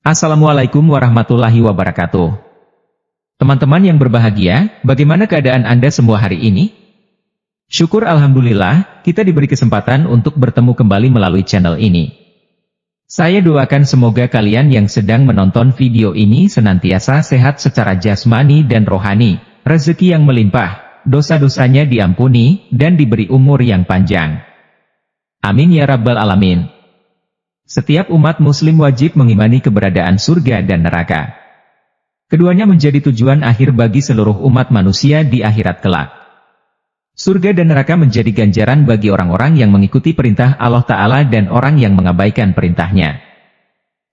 Assalamualaikum warahmatullahi wabarakatuh. Teman-teman yang berbahagia, bagaimana keadaan Anda semua hari ini? Syukur Alhamdulillah, kita diberi kesempatan untuk bertemu kembali melalui channel ini. Saya doakan semoga kalian yang sedang menonton video ini senantiasa sehat secara jasmani dan rohani, rezeki yang melimpah, dosa-dosanya diampuni, dan diberi umur yang panjang. Amin ya Rabbal Alamin. Setiap umat muslim wajib mengimani keberadaan surga dan neraka. Keduanya menjadi tujuan akhir bagi seluruh umat manusia di akhirat kelak. Surga dan neraka menjadi ganjaran bagi orang-orang yang mengikuti perintah Allah Ta'ala dan orang yang mengabaikan perintahnya.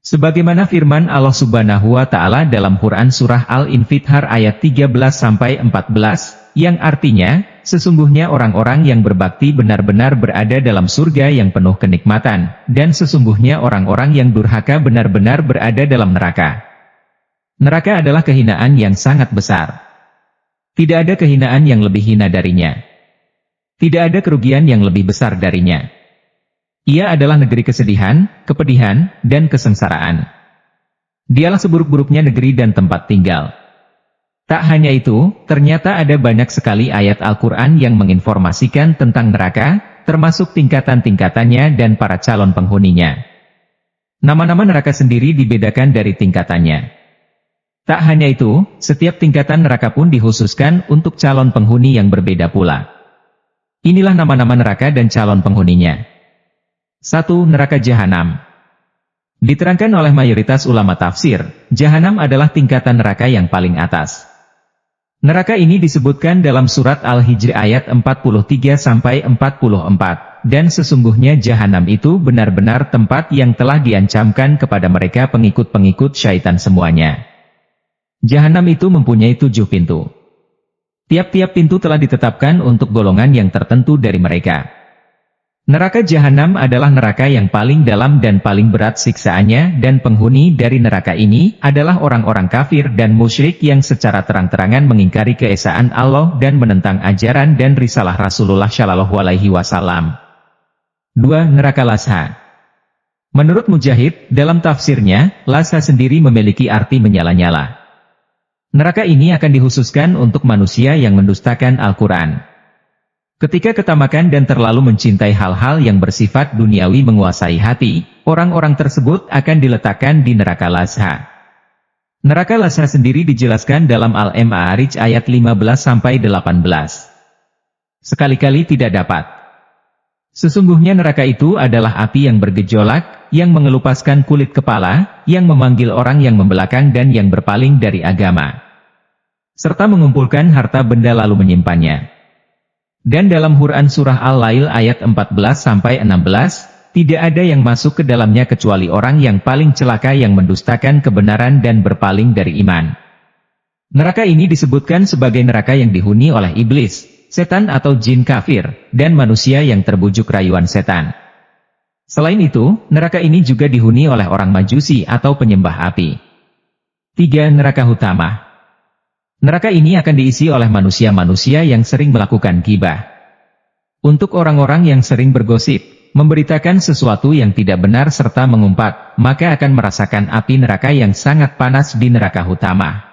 Sebagaimana firman Allah Subhanahu wa Ta'ala dalam Quran Surah Al-Infitar ayat 13-14, yang artinya, sesungguhnya orang-orang yang berbakti benar-benar berada dalam surga yang penuh kenikmatan, dan sesungguhnya orang-orang yang durhaka benar-benar berada dalam neraka. Neraka adalah kehinaan yang sangat besar. Tidak ada kehinaan yang lebih hina darinya. Tidak ada kerugian yang lebih besar darinya. Ia adalah negeri kesedihan, kepedihan, dan kesengsaraan. Dialah seburuk-buruknya negeri dan tempat tinggal. Tak hanya itu, ternyata ada banyak sekali ayat Al-Quran yang menginformasikan tentang neraka, termasuk tingkatan-tingkatannya dan para calon penghuninya. Nama-nama neraka sendiri dibedakan dari tingkatannya. Tak hanya itu, setiap tingkatan neraka pun dikhususkan untuk calon penghuni yang berbeda pula. Inilah nama-nama neraka dan calon penghuninya. 1. Neraka Jahanam. Diterangkan oleh mayoritas ulama tafsir, Jahanam adalah tingkatan neraka yang paling atas. Neraka ini disebutkan dalam surat Al-Hijr ayat 43-44, dan sesungguhnya Jahanam itu benar-benar tempat yang telah diancamkan kepada mereka pengikut-pengikut syaitan semuanya. Jahanam itu mempunyai 7 pintu. Tiap-tiap pintu telah ditetapkan untuk golongan yang tertentu dari mereka. Neraka Jahanam adalah neraka yang paling dalam dan paling berat siksaannya, dan penghuni dari neraka ini adalah orang-orang kafir dan musyrik yang secara terang-terangan mengingkari keesaan Allah dan menentang ajaran dan risalah Rasulullah Shallallahu Alaihi Wasallam. 2. Neraka Lazha. Menurut Mujahid, dalam tafsirnya, Lazha sendiri memiliki arti menyala-nyala. Neraka ini akan dikhususkan untuk manusia yang mendustakan Al-Quran. Ketika ketamakan dan terlalu mencintai hal-hal yang bersifat duniawi menguasai hati, orang-orang tersebut akan diletakkan di neraka Lazha. Neraka Lazha sendiri dijelaskan dalam Al-Ma'arij ayat 15-18. Sekali-kali tidak dapat. Sesungguhnya neraka itu adalah api yang bergejolak, yang mengelupaskan kulit kepala, yang memanggil orang yang membelakang dan yang berpaling dari agama, serta mengumpulkan harta benda lalu menyimpannya. Dan dalam Quran Surah Al-Lail ayat 14-16, tidak ada yang masuk ke dalamnya kecuali orang yang paling celaka yang mendustakan kebenaran dan berpaling dari iman. Neraka ini disebutkan sebagai neraka yang dihuni oleh iblis, setan atau jin kafir, dan manusia yang terbujuk rayuan setan. Selain itu, neraka ini juga dihuni oleh orang majusi atau penyembah api. 3. Neraka Hutamah. Neraka ini akan diisi oleh manusia-manusia yang sering melakukan ghibah. Untuk orang-orang yang sering bergosip, memberitakan sesuatu yang tidak benar serta mengumpat, maka akan merasakan api neraka yang sangat panas di neraka Hutamah.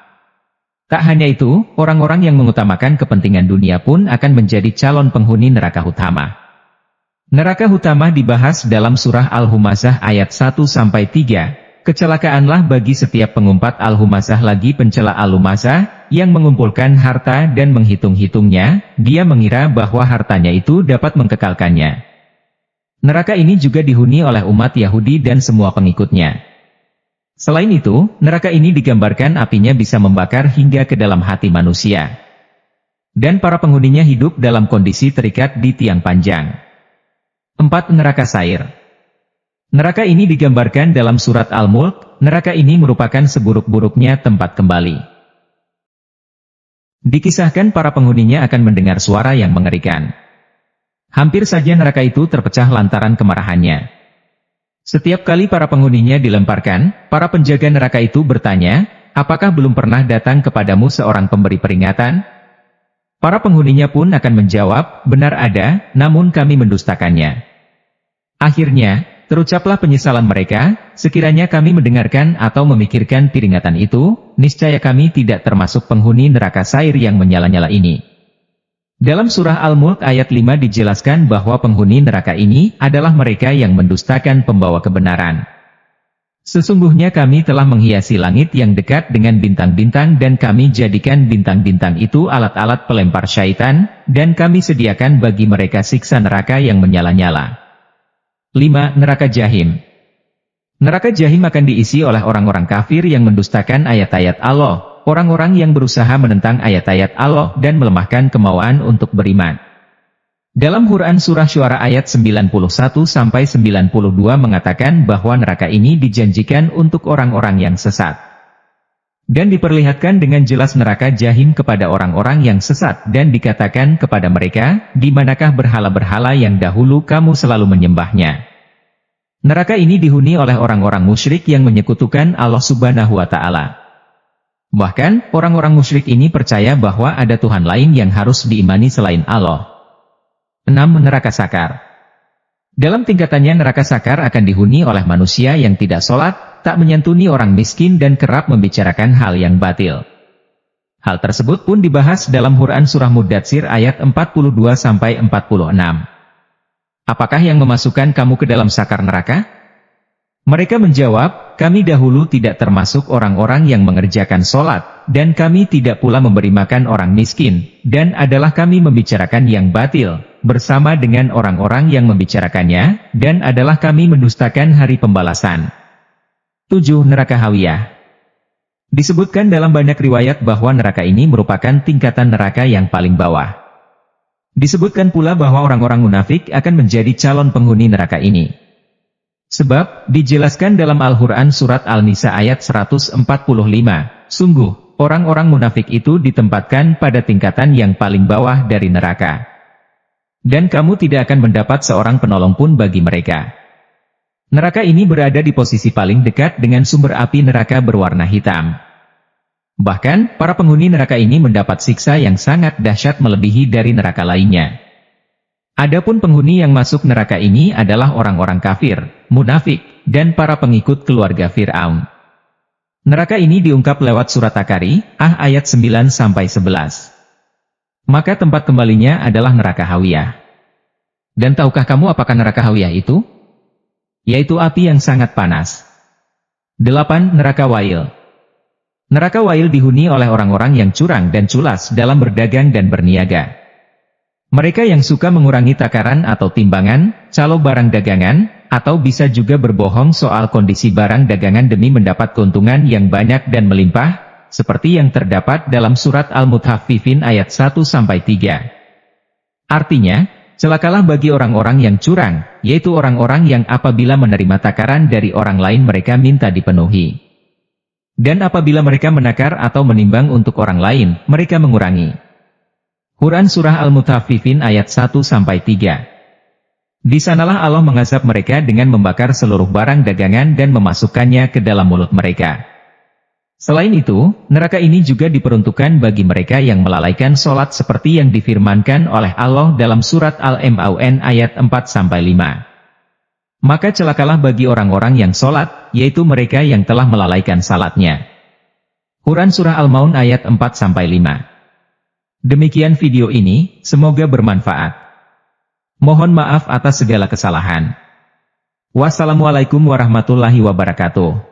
Tak hanya itu, orang-orang yang mengutamakan kepentingan dunia pun akan menjadi calon penghuni neraka Hutamah. Neraka Hutamah dibahas dalam surah Al-Humazah ayat 1-3. Kecelakaanlah bagi setiap pengumpat Al-Humazah lagi pencela Al-Humazah, yang mengumpulkan harta dan menghitung-hitungnya, dia mengira bahwa hartanya itu dapat mengkekalkannya. Neraka ini juga dihuni oleh umat Yahudi dan semua pengikutnya. Selain itu, neraka ini digambarkan apinya bisa membakar hingga ke dalam hati manusia. Dan para penghuninya hidup dalam kondisi terikat di tiang panjang. 4. Neraka Sair. Neraka ini digambarkan dalam surat Al-Mulk, neraka ini merupakan seburuk-buruknya tempat kembali. Dikisahkan para penghuninya akan mendengar suara yang mengerikan. Hampir saja neraka itu terpecah lantaran kemarahannya. Setiap kali para penghuninya dilemparkan, para penjaga neraka itu bertanya, apakah belum pernah datang kepadamu seorang pemberi peringatan? Para penghuninya pun akan menjawab, benar ada, namun kami mendustakannya. Akhirnya, Terucaplah penyesalan mereka, sekiranya kami mendengarkan atau memikirkan peringatan itu, niscaya kami tidak termasuk penghuni neraka Sair yang menyala-nyala ini. Dalam surah Al-Mulk ayat 5 dijelaskan bahwa penghuni neraka ini adalah mereka yang mendustakan pembawa kebenaran. Sesungguhnya kami telah menghiasi langit yang dekat dengan bintang-bintang dan kami jadikan bintang-bintang itu alat-alat pelempar syaitan, dan kami sediakan bagi mereka siksa neraka yang menyala-nyala. 5. Neraka Jahim. Neraka Jahim akan diisi oleh orang-orang kafir yang mendustakan ayat-ayat Allah, orang-orang yang berusaha menentang ayat-ayat Allah dan melemahkan kemauan untuk beriman. Dalam Quran Surah Syuara ayat 91-92 mengatakan bahwa neraka ini dijanjikan untuk orang-orang yang sesat. Dan diperlihatkan dengan jelas neraka Jahim kepada orang-orang yang sesat dan dikatakan kepada mereka, di manakah berhala-berhala yang dahulu kamu selalu menyembahnya? Neraka ini dihuni oleh orang-orang musyrik yang menyekutukan Allah Subhanahu wa Ta'ala. Bahkan, orang-orang musyrik ini percaya bahwa ada Tuhan lain yang harus diimani selain Allah. 6. Neraka Sakar. Dalam tingkatannya neraka Sakar akan dihuni oleh manusia yang tidak sholat, tak menyantuni orang miskin dan kerap membicarakan hal yang batil. Hal tersebut pun dibahas dalam Quran Surah Muddatsir ayat 42-46. Apakah yang memasukkan kamu ke dalam sakar neraka? Mereka menjawab, kami dahulu tidak termasuk orang-orang yang mengerjakan sholat, dan kami tidak pula memberi makan orang miskin, dan adalah kami membicarakan yang batil, bersama dengan orang-orang yang membicarakannya, dan adalah kami mendustakan hari pembalasan. 7. Neraka Hawiyah. Disebutkan dalam banyak riwayat bahwa neraka ini merupakan tingkatan neraka yang paling bawah. Disebutkan pula bahwa orang-orang munafik akan menjadi calon penghuni neraka ini. Sebab, dijelaskan dalam Al-Quran Surat Al-Nisa ayat 145, sungguh, orang-orang munafik itu ditempatkan pada tingkatan yang paling bawah dari neraka. Dan kamu tidak akan mendapat seorang penolong pun bagi mereka. Neraka ini berada di posisi paling dekat dengan sumber api neraka berwarna hitam. Bahkan, para penghuni neraka ini mendapat siksa yang sangat dahsyat melebihi dari neraka lainnya. Adapun penghuni yang masuk neraka ini adalah orang-orang kafir, munafik, dan para pengikut keluarga Fir'aun. Neraka ini diungkap lewat surat Takari, ayat 9-11. Maka tempat kembalinya adalah neraka Hawiyah. Dan tahukah kamu apakah neraka Hawiyah itu? Yaitu api yang sangat panas. 8. Neraka Wail. Neraka Wail dihuni oleh orang-orang yang curang dan culas dalam berdagang dan berniaga. Mereka yang suka mengurangi takaran atau timbangan, calo barang dagangan, atau bisa juga berbohong soal kondisi barang dagangan demi mendapat keuntungan yang banyak dan melimpah, seperti yang terdapat dalam surat Al-Mutaffifin ayat 1-3. Artinya, celakalah bagi orang-orang yang curang, yaitu orang-orang yang apabila menerima takaran dari orang lain mereka minta dipenuhi. Dan apabila mereka menakar atau menimbang untuk orang lain, mereka mengurangi. Quran Surah Al-Mutaffifin ayat 1-3. Di sanalah Allah mengazab mereka dengan membakar seluruh barang dagangan dan memasukkannya ke dalam mulut mereka. Selain itu, neraka ini juga diperuntukkan bagi mereka yang melalaikan sholat seperti yang difirmankan oleh Allah dalam surat Al-Maun ayat 4-5. Maka celakalah bagi orang-orang yang sholat, yaitu mereka yang telah melalaikan salatnya. Quran Surah Al-Maun ayat 4-5. Demikian video ini, semoga bermanfaat. Mohon maaf atas segala kesalahan. Wassalamualaikum warahmatullahi wabarakatuh.